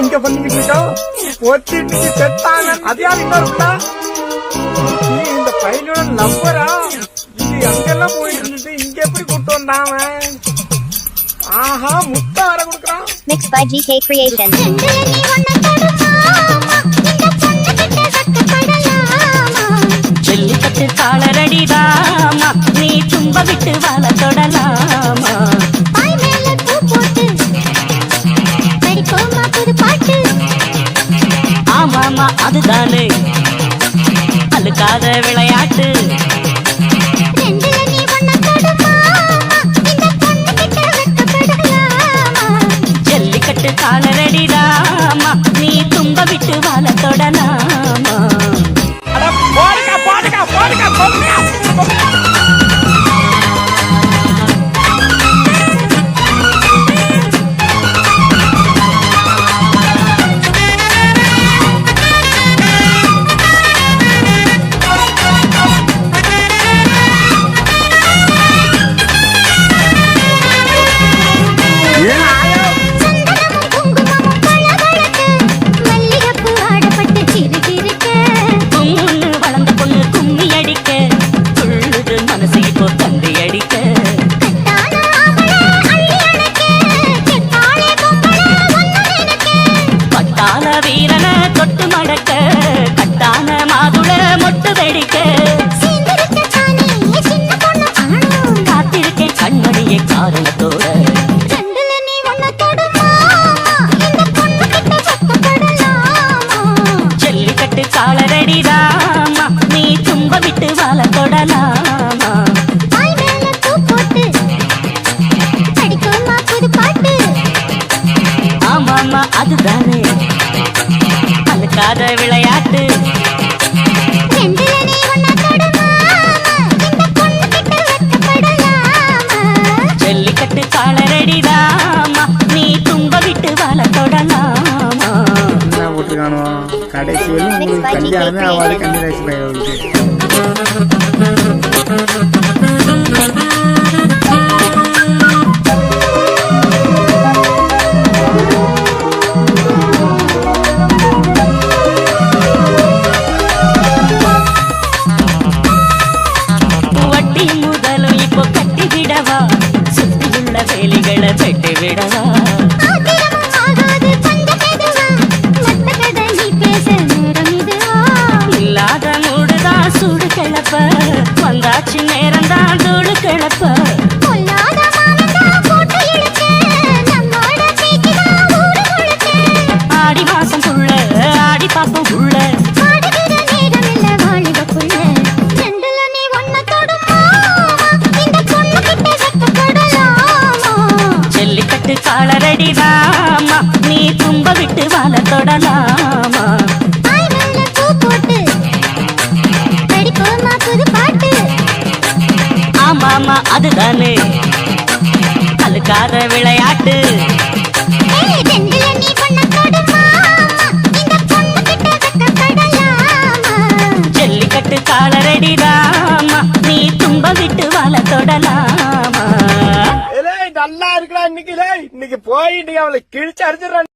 இங்க பண்ணிக்கிட்டு இருக்கோம். ஒத்திட்டு செத்தாங்க. அது யாரு இன்னொருடா? இந்த பையனோட நம்பரா? இது அங்கெல்லாம் போயிட்டு இருந்துட்டு இங்க எப்படி கூட்டு வந்தாங்க? ஆஹா, முட்டை வர கொடுக்குறான். Mixed by GK Creation. Jallikattu காலரடிதாமா, நீ தும்ப விட்டு வாழ தொடலாமா. ஆமாமா அதுதானே அழுக்காத விளையாட்டு. ஜல்லிக்கட்டு காலரடிதாமா, நீ தும்ப விட்டு வாழ தொடலாமா. வீரன தொட்டு மடக்க கட்டான மாதுள மொட்டு வெடிக்க காத்திருக்கேன் கண்மணிய காரணத்தோட. ஜல்லிக்கட்டு காலரடிதாமா, நீ தும்ப விட்டு வாழ தொடலாமா. ஆமாமா அதுதானே அழுக்காத விளையாட்டு. ஜல்லிக்கட்டு காலரடிதாமா, நீ தும்ப விட்டு வாழ தொடலாமா. கடைசி கல்யாணமே ஆவாது. கன்னிராசி பையனுக்கு முதலும் இப்போ கட்டி விடவா, சுற்றியுள்ள வேலிகளை வெட்டி விடவா. இல்லாத மூடுதான் சூடு கிளப்ப, வந்தாச்சு நேரம்தான் தூடு கிளப்ப. ஆடி மாசம் புள்ள ஆடி பாப்போம் உள்ள. ஜல்லிக்கட்டு காலரடிதாமா, நீ தும்ப விட்டு வாழ தொடலாமா. ஆமாமா அதுதானே அழுக்காத விளையாட்டு. ஜல்லிக்கட்டு காலரடிதாமா, நீ தும்ப விட்டு வாழ தொடலாமா. நல்லா இருக்கா? இன்னைக்கு போயிட்டு அவளை கிழிச்சு அடிச்சிடறான்.